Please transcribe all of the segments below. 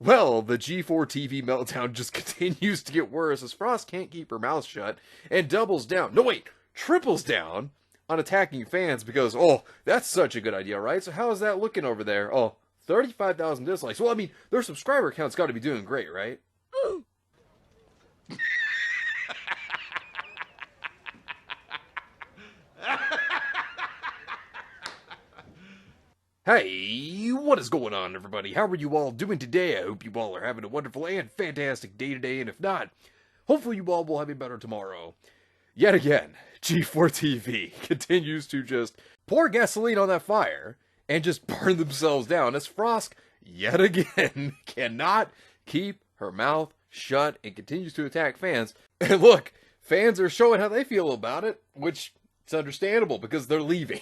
Well, the G4TV meltdown just continues to get worse as Frost can't keep her mouth shut and doubles down, no wait, triples down on attacking fans because, oh, that's such a good idea, right? So how is that looking over there? Oh, 35,000 dislikes. Well, I mean, their subscriber count's got to be doing great, right? Hey, what is going on, everybody? How are you all doing today? I hope you all are having a wonderful and fantastic day today, and if not, hopefully you all will have a better tomorrow. Yet again, G4TV continues to just pour gasoline on that fire and just burn themselves down as Frost, yet again, cannot keep her mouth shut and continues to attack fans. And look, fans are showing how they feel about it, which it's understandable because they're leaving.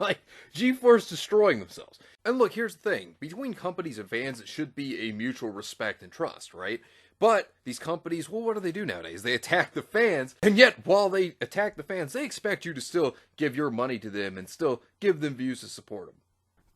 Like, G4's destroying themselves. And look, here's the thing. Between companies and fans, it should be a mutual respect and trust, right? But these companies, well, what do they do nowadays? They attack the fans, and yet while they attack the fans, they expect you to still give your money to them and still give them views to support them.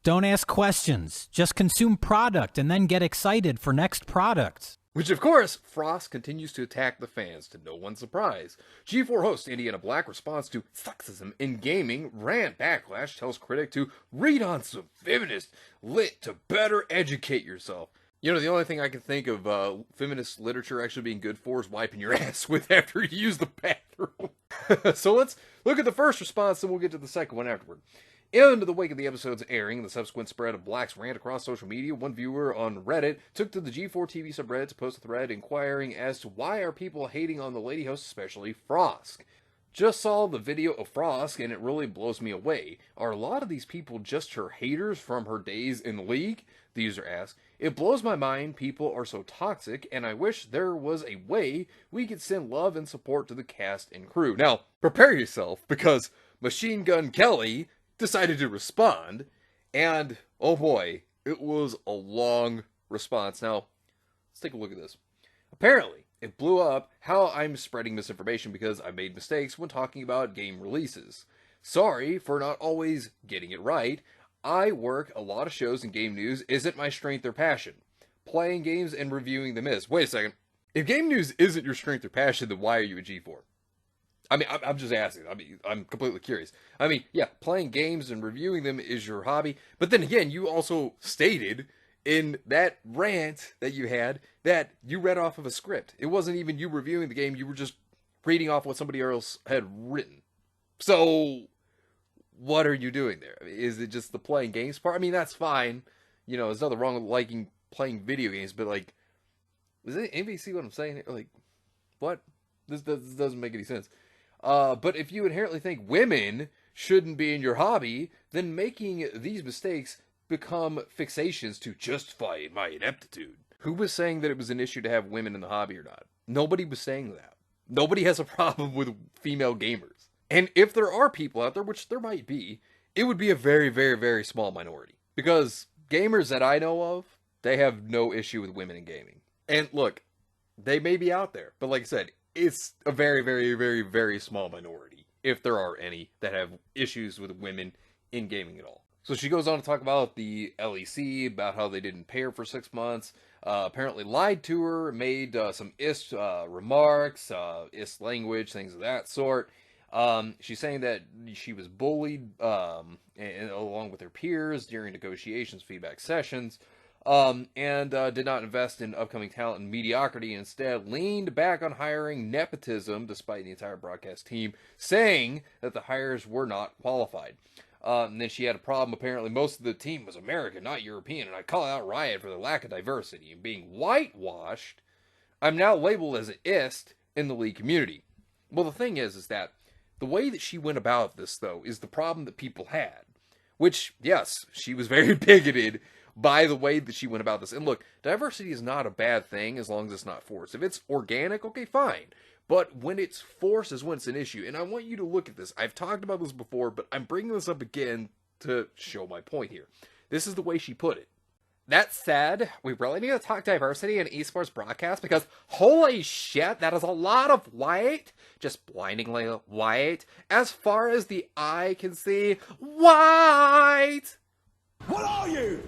Don't ask questions. Just consume product and then get excited for next product. Which, of course, Frost continues to attack the fans, to no one's surprise. G4 host Indiana Black responds to sexism in gaming. Rant Backlash tells critic to read on some feminist lit to better educate yourself. You know, the only thing I can think of feminist literature actually being good for is wiping your ass with after you use the bathroom. So let's look at the first response, and we'll get to the second one afterward. In the wake of the episode's airing and the subsequent spread of Black's rant across social media, one viewer on Reddit took to the G4TV subreddit to post a thread inquiring as to why are people hating on the lady host, especially Frosk. Just saw the video of Frosk and it really blows me away. Are a lot of these people just her haters from her days in the league? The user asked. It blows my mind people are so toxic and I wish there was a way we could send love and support to the cast and crew. Now, prepare yourself because Machine Gun Kelly decided to respond, and oh boy, it was a long response. Now, let's take a look at this. Apparently, it blew up how I'm spreading misinformation because I made mistakes when talking about game releases. Sorry for not always getting it right. I work a lot of shows and game news isn't my strength or passion. Playing games and reviewing them is. Wait a second. If game news isn't your strength or passion, then why are you a G4? I mean, I'm just asking. I mean, I'm completely curious. I mean, yeah, playing games and reviewing them is your hobby. But then again, you also stated in that rant that you had that you read off of a script. It wasn't even you reviewing the game. You were just reading off what somebody else had written. So what are you doing there? Is it just the playing games part? I mean, that's fine. You know, there's nothing wrong with liking playing video games. But, like, does anybody see what I'm saying? Like, what? This doesn't make any sense. But if you inherently think women shouldn't be in your hobby, then making these mistakes become fixations to justify my ineptitude. Who was saying that it was an issue to have women in the hobby or not? Nobody was saying that. Nobody has a problem with female gamers. And if there are people out there, which there might be, it would be a very, very, very small minority. Because gamers that I know of, they have no issue with women in gaming. And look, they may be out there, but like I said, it's a very, very, very, very small minority, if there are any, that have issues with women in gaming at all. So she goes on to talk about the LEC, about how they didn't pay her for 6 months, apparently lied to her, made some ist remarks, ist language, things of that sort. She's saying that she was bullied along with her peers during negotiations, feedback sessions. And did not invest in upcoming talent and mediocrity. Instead, leaned back on hiring nepotism, despite the entire broadcast team saying that the hires were not qualified. And then she had a problem. Apparently, most of the team was American, not European, and I call out Riot for the lack of diversity. And being whitewashed, I'm now labeled as an ist in the league community. Well, the thing is that the way that she went about this, though, is the problem that people had. Which, yes, she was very bigoted by the way that she went about this. And look, diversity is not a bad thing as long as it's not forced. If it's organic, okay, fine. But when it's forced is when it's an issue. And I want you to look at this. I've talked about this before, but I'm bringing this up again to show my point here. This is the way she put it. That said, we really need to talk diversity in esports broadcast because holy shit, that is a lot of white, just blindingly white, as far as the eye can see, white! What are you?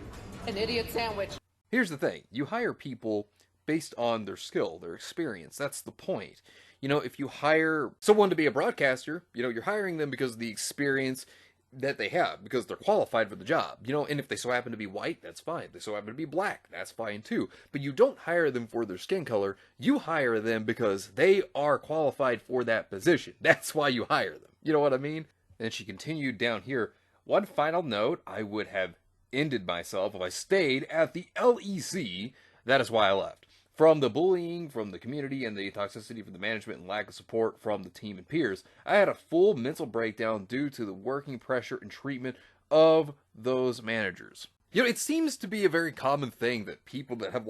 An idiot sandwich. Here's the thing. You hire people based on their skill, their experience. That's the point. If you hire someone to be a broadcaster, you're hiring them because of the experience that they have, because they're qualified for the job. And if they so happen to be white, that's fine. If they so happen to be black, that's fine too. But you don't hire them for their skin color. You hire them because they are qualified for that position. That's why you hire them. You know what I mean? And she continued down here. One final note, I would have ended myself if I stayed at the LEC. That is why I left. From the bullying from the community and the toxicity from the management and lack of support from the team and peers, I had a full mental breakdown due to the working pressure and treatment of those managers. It seems to be a very common thing that people that have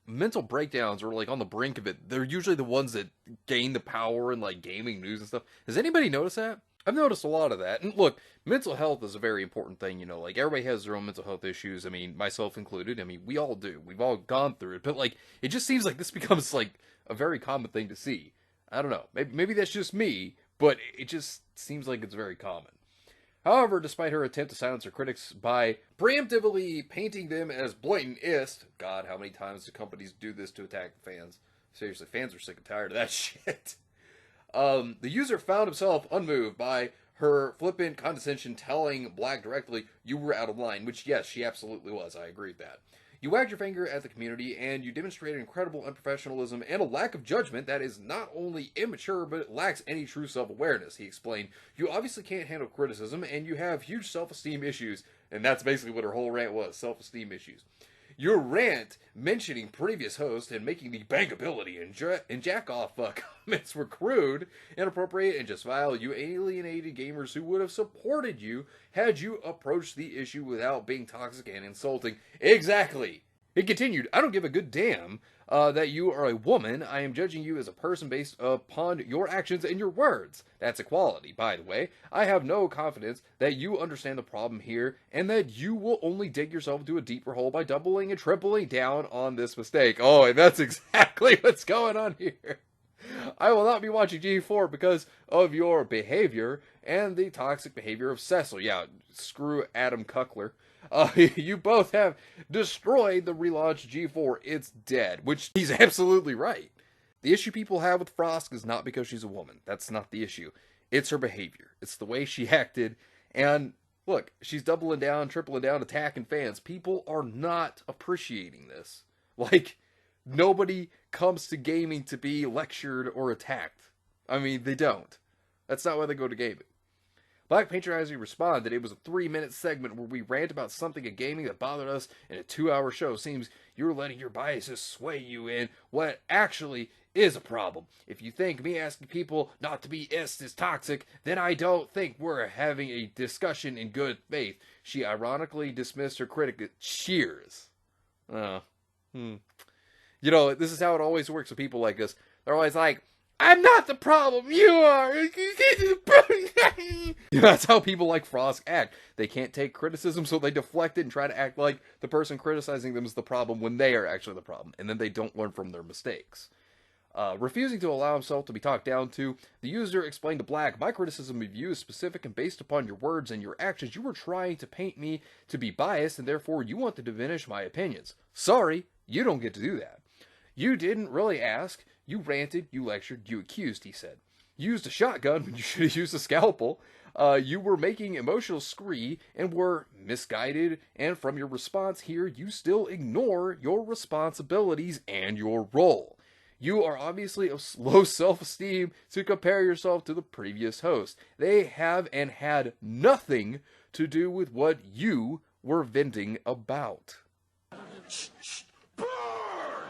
mental breakdowns or on the brink of it, they're usually the ones that gain the power in gaming news and stuff. Has anybody noticed that? I've noticed a lot of that. And look, mental health is a very important thing, everybody has their own mental health issues. I mean, myself included. I mean, we all do. We've all gone through it. But it just seems like this becomes a very common thing to see. I don't know. Maybe that's just me, but it just seems like it's very common. However, despite her attempt to silence her critics by preemptively painting them as blatant-ist, God, how many times do companies do this to attack fans? Seriously, fans are sick and tired of that shit. The user found himself unmoved by her flippant condescension telling Black directly, you were out of line, which, yes, she absolutely was. I agree with that. You wagged your finger at the community, and you demonstrated incredible unprofessionalism and a lack of judgment that is not only immature, but it lacks any true self-awareness, he explained. You obviously can't handle criticism, and you have huge self-esteem issues, and that's basically what her whole rant was, self-esteem issues. Your rant mentioning previous hosts and making the bankability and jack-off comments were crude, inappropriate, and just vile. You alienated gamers who would have supported you had you approached the issue without being toxic and insulting. Exactly. It continued, I don't give a good damn that you are a woman. I am judging you as a person based upon your actions and your words. That's equality, by the way. I have no confidence that you understand the problem here and that you will only dig yourself into a deeper hole by doubling and tripling down on this mistake. Oh, and that's exactly what's going on here. I will not be watching G4 because of your behavior and the toxic behavior of Cecil. Yeah, screw Adam Cuckler. You both have destroyed the relaunched G4. It's dead, which he's absolutely right. The issue people have with Frost is not because she's a woman. That's not the issue. It's her behavior. It's the way she acted. And look, she's doubling down, tripling down, attacking fans. People are not appreciating this. Nobody comes to gaming to be lectured or attacked. I mean, they don't. That's not why they go to gaming. Black patronizingly responded, it was a 3-minute segment where we rant about something in gaming that bothered us in a 2-hour show. Seems you're letting your biases sway you in what actually is a problem. If you think me asking people not to be ist is toxic, then I don't think we're having a discussion in good faith. She ironically dismissed her critic. Cheers. This is how it always works with people like this. They're always like, I'm not the problem, you are. That's how people like Frost act. They can't take criticism, so they deflect it and try to act like the person criticizing them is the problem when they are actually the problem. And then they don't learn from their mistakes. Refusing to allow himself to be talked down to, the user explained to Black, my criticism of you is specific and based upon your words and your actions. You were trying to paint me to be biased, and therefore you want to diminish my opinions. Sorry, you don't get to do that. You didn't really ask. You ranted, you lectured, you accused, he said. You used a shotgun when you should have used a scalpel. You were making emotional scree and were misguided, and from your response here, you still ignore your responsibilities and your role. You are obviously of low self-esteem to compare yourself to the previous host. They have and had nothing to do with what you were venting about.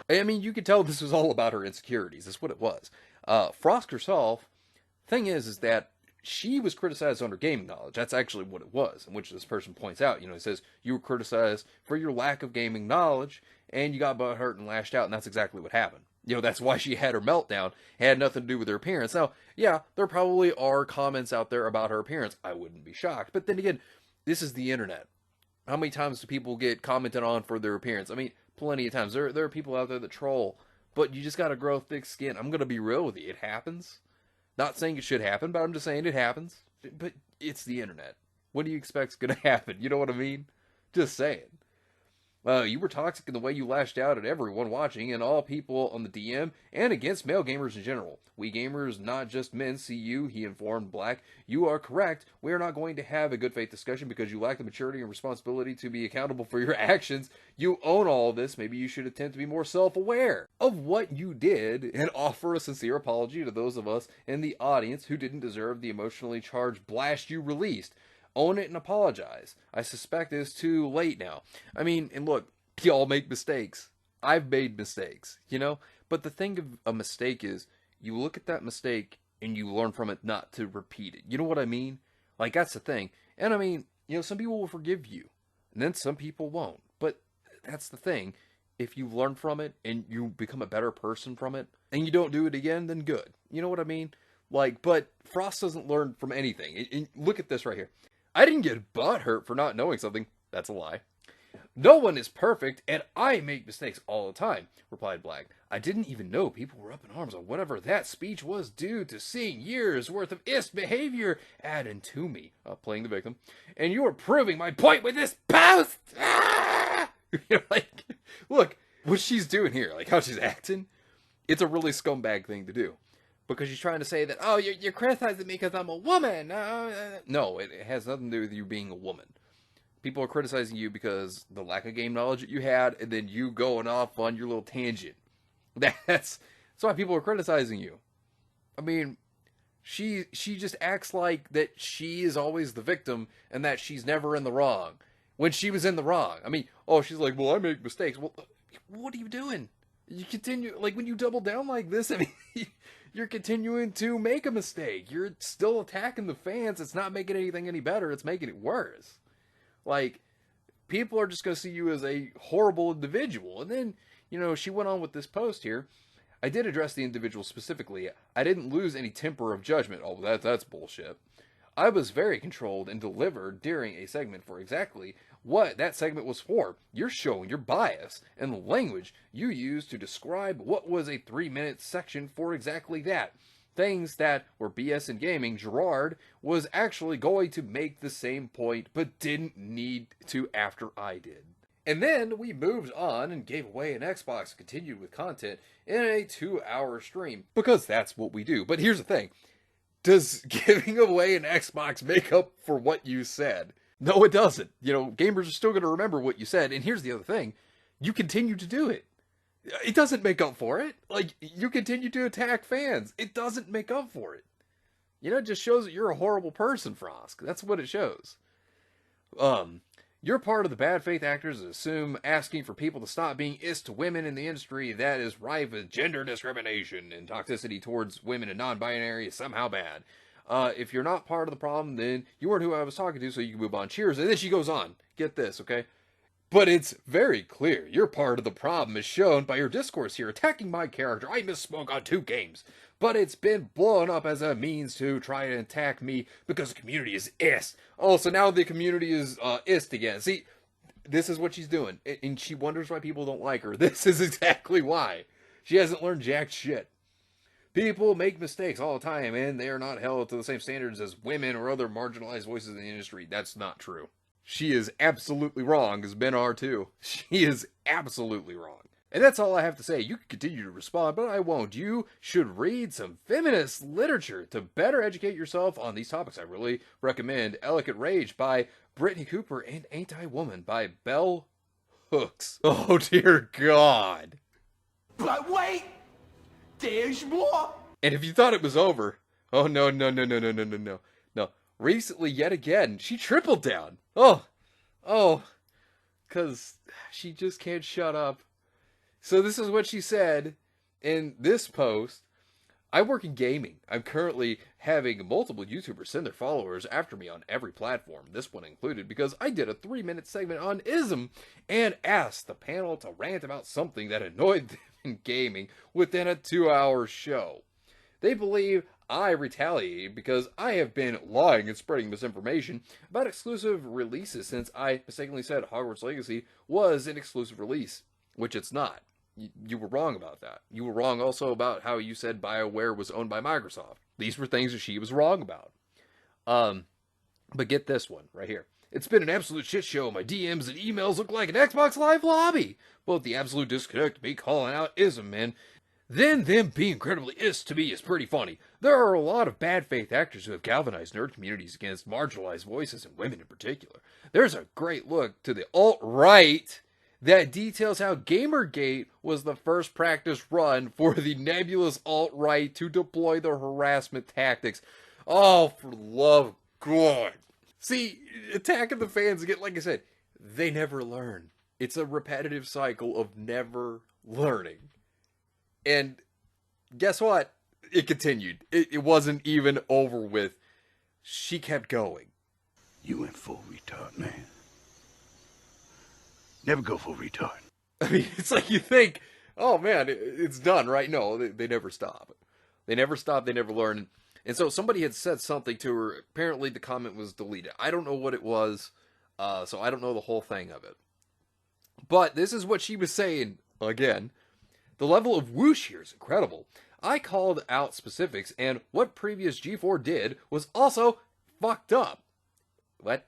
I mean, you could tell this was all about her insecurities. That's what it was. Frost herself, thing is that she was criticized on her gaming knowledge. That's actually what it was, in which this person points out. He says, you were criticized for your lack of gaming knowledge, and you got butthurt and lashed out, and that's exactly what happened. That's why she had her meltdown. It had nothing to do with her appearance. Now, yeah, there probably are comments out there about her appearance. I wouldn't be shocked. But then again, this is the internet. How many times do people get commented on for their appearance? I mean, plenty of times. There are people out there that troll, but you just got to grow thick skin. I'm going to be real with you. It happens. Not saying it should happen, but I'm just saying it happens. But it's the internet. What do you expect's going to happen? You know what I mean? Just saying. You were toxic in the way you lashed out at everyone watching and all people on the DM and against male gamers in general. We gamers, not just men, see you, he informed Black. You are correct. We are not going to have a good faith discussion because you lack the maturity and responsibility to be accountable for your actions. You own all this. Maybe you should attempt to be more self-aware of what you did and offer a sincere apology to those of us in the audience who didn't deserve the emotionally charged blast you released. Own it and apologize. I suspect it's too late now. I mean, and look, y'all make mistakes. I've made mistakes, you know? But the thing of a mistake is, you look at that mistake and you learn from it not to repeat it. You know what I mean? Like, that's the thing. And I mean, you know, some people will forgive you, and then some people won't. But that's the thing. If you learn from it and you become a better person from it, and you don't do it again, then good. You know what I mean? Like, but Frost doesn't learn from anything. And look at this right here. I didn't get butthurt for not knowing something. That's a lie. No one is perfect, and I make mistakes all the time, replied Black. I didn't even know people were up in arms on whatever that speech was due to seeing years worth of ist behavior added to me, playing the victim. And you are proving my point with this post! Ah! You're like, look, what she's doing here, like how she's acting, it's a really scumbag thing to do. Because she's trying to say that, oh, you're criticizing me because I'm a woman. No, it has nothing to do with you being a woman. People are criticizing you because the lack of game knowledge that you had, and then you going off on your little tangent. That's why people are criticizing you. I mean, she just acts like that she is always the victim and that she's never in the wrong. When she was in the wrong. I mean, oh, she's like, well, I make mistakes. Well, what are you doing? You continue, like, when you double down like this, I mean... You're continuing to make a mistake. You're still attacking the fans. It's not making anything any better. It's making it worse. Like, people are just going to see you as a horrible individual. And then, you know, she went on with this post here. I did address the individual specifically. I didn't lose any temper of judgment. Oh, that's bullshit. I was very controlled and delivered during a segment for exactly what that segment was for. You're showing your bias and the language you used to describe what was a 3-minute section for exactly that. Things that were BS in gaming. Gerard was actually going to make the same point, but didn't need to after I did. And then we moved on and gave away an Xbox and continued with content in a 2-hour stream. Because that's what we do. But here's the thing. Does giving away an Xbox make up for what you said? No, it doesn't. You know, gamers are still going to remember what you said. And here's the other thing. You continue to do it. It doesn't make up for it. Like, you continue to attack fans. It doesn't make up for it. You know, it just shows that you're a horrible person, Frosk. That's what it shows. You're part of the bad faith actors that assume asking for people to stop being ist to women in the industry that is rife with gender discrimination and toxicity towards women and non-binary is somehow bad. If you're not part of the problem, then you weren't who I was talking to, so you can move on. Cheers. And then she goes on. Get this, okay? But it's very clear you're part of the problem as shown by your discourse here, attacking my character. I misspoke on 2 games. But it's been blown up as a means to try and attack me because the community is ist. Oh, so now the community is ist again. See, this is what she's doing. And she wonders why people don't like her. This is exactly why. She hasn't learned jack shit. People make mistakes all the time, and they are not held to the same standards as women or other marginalized voices in the industry. That's not true. She is absolutely wrong, as men are too. She is absolutely wrong. And that's all I have to say. You can continue to respond, but I won't. You should read some feminist literature to better educate yourself on these topics. I really recommend Elegant Rage by Brittany Cooper and Ain't I Woman by Bell Hooks. Oh, dear God. But wait! There's more! And if you thought it was over, oh, no. No. Recently, yet again, she tripled down. Oh. Because she just can't shut up. So this is what she said in this post. I work in gaming. I'm currently having multiple YouTubers send their followers after me on every platform, this one included, because I did a 3-minute segment on ism and asked the panel to rant about something that annoyed them in gaming within a 2-hour show. They believe I retaliated because I have been lying and spreading misinformation about exclusive releases since I mistakenly said Hogwarts Legacy was an exclusive release, which it's not. You were wrong about that. You were wrong also about how you said BioWare was owned by Microsoft. These were things that she was wrong about. But get this one right here. It's been an absolute shit show. My DMs and emails look like an Xbox Live lobby. Both the absolute disconnect, me calling out ism, man. Then them being incredibly to me is pretty funny. There are a lot of bad faith actors who have galvanized nerd communities against marginalized voices and women in particular. There's a great look to the alt-right that details how Gamergate was the first practice run for the nebulous alt-right to deploy their harassment tactics. Oh, for love of God. See, attacking the fans again, like I said, they never learn. It's a repetitive cycle of never learning. And guess what? It continued. It wasn't even over with. She kept going. You went full retard, man. Never go full retard. I mean, it's like you think, oh man, it's done, right? No, they never stop. They never stop, they never learn. And so somebody had said something to her. Apparently the comment was deleted. I don't know what it was, so I don't know the whole thing of it. But this is what she was saying again. The level of whoosh here is incredible. I called out specifics, and what previous G4 did was also fucked up. What?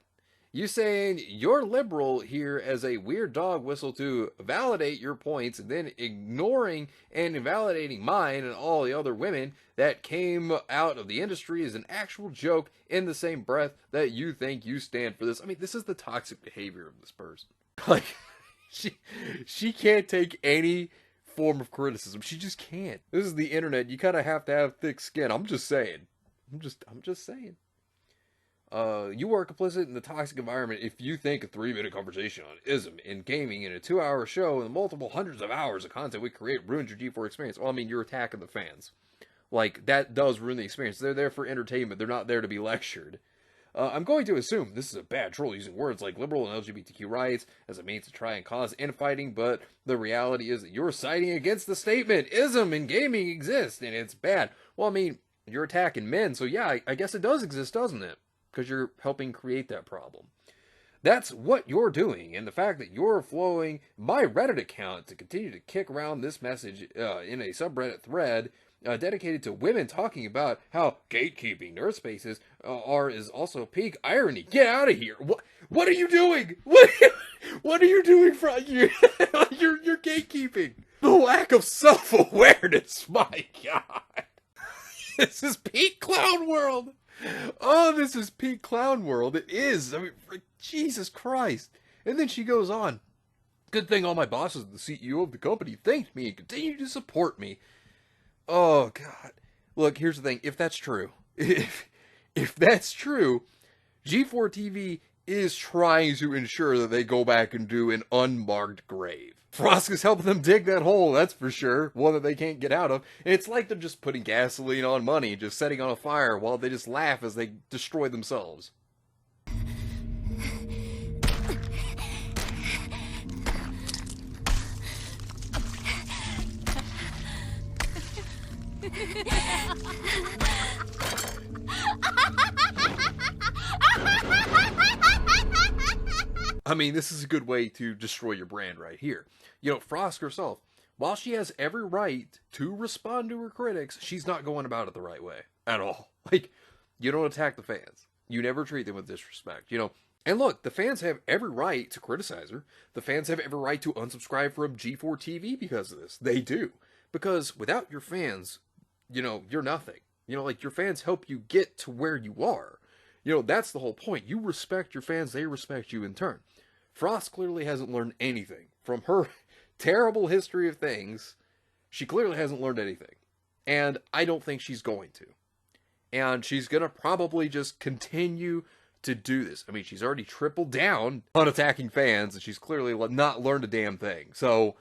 You saying you're liberal here as a weird dog whistle to validate your points, and then ignoring and invalidating mine and all the other women that came out of the industry is an actual joke in the same breath that you think you stand for this. I mean, this is the toxic behavior of this person. Like, she can't take any form of criticism. She just can't. This is the internet. You kind of have to have thick skin. I'm just saying. I'm just saying. You are complicit in the toxic environment if you think a 3-minute conversation on ism in gaming in a 2-hour show and the multiple hundreds of hours of content we create ruins your G4 experience. Well, I mean, you're attacking the fans. Like, that does ruin the experience. They're there for entertainment. They're not there to be lectured. I'm going to assume this is a bad troll using words like liberal and LGBTQ rights as a means to try and cause infighting, but the reality is that you're siding against the statement, ism in gaming exists, and it's bad. Well, I mean, you're attacking men, so yeah, I guess it does exist, doesn't it? Because you're helping create that problem. That's what you're doing, and the fact that you're flowing my Reddit account to continue to kick around this message in a subreddit thread dedicated to women talking about how gatekeeping nerd spaces is also peak irony. Get out of here! What are you doing? What are you doing? You're gatekeeping. The lack of self-awareness. My God, this is peak clown world. Oh, this is peak clown world. It is. I mean, Jesus Christ. And then she goes on. Good thing all my bosses and the CEO of the company thanked me and continue to support me. Oh, God. Look, here's the thing. If that's true, if that's true, G4TV is trying to ensure that they go back and do an unmarked grave. Frosk is helping them dig that hole, that's for sure. One that they can't get out of. And it's like they're just putting gasoline on money, just setting on a fire while they just laugh as they destroy themselves. I mean, this is a good way to destroy your brand right here. You know, Frosk herself, while she has every right to respond to her critics, she's not going about it the right way at all. Like, you don't attack the fans. You never treat them with disrespect, you know. And look, the fans have every right to criticize her. The fans have every right to unsubscribe from G4TV because of this. They do. Because without your fans, you know, you're nothing. You know, like, your fans help you get to where you are. You know, that's the whole point. You respect your fans, they respect you in turn. Frost clearly hasn't learned anything from her terrible history of things. She clearly hasn't learned anything. And I don't think she's going to. And she's going to probably just continue to do this. I mean, she's already tripled down on attacking fans, and she's clearly not learned a damn thing. So,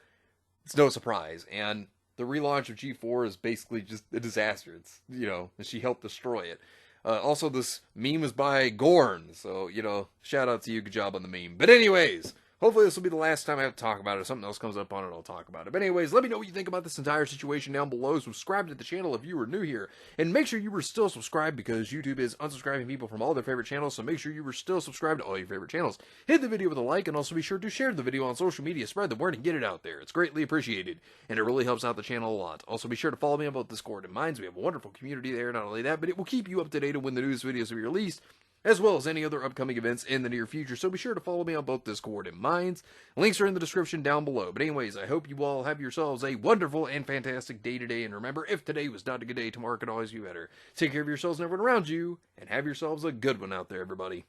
it's no surprise. And the relaunch of G4 is basically just a disaster. It's, you know, she helped destroy it. Also, this meme was by Gorn, so, you know, shout out to you, good job on the meme. But anyways, hopefully this will be the last time I have to talk about it. If something else comes up on it, I'll talk about it. But anyways, let me know what you think about this entire situation down below. Subscribe to the channel if you are new here. And make sure you were still subscribed, because YouTube is unsubscribing people from all their favorite channels, so make sure you were still subscribed to all your favorite channels. Hit the video with a like, and also be sure to share the video on social media. Spread the word and get it out there. It's greatly appreciated, and it really helps out the channel a lot. Also, be sure to follow me on both Discord and Minds. We have a wonderful community there. Not only that, but it will keep you up to date on when the news videos will be released. as well as any other upcoming events in the near future, so be sure to follow me on both Discord and Minds. Links are in the description down below. But anyways, I hope you all have yourselves a wonderful and fantastic day today, and remember, if today was not a good day, tomorrow could always be better. Take care of yourselves and everyone around you, and have yourselves a good one out there, everybody.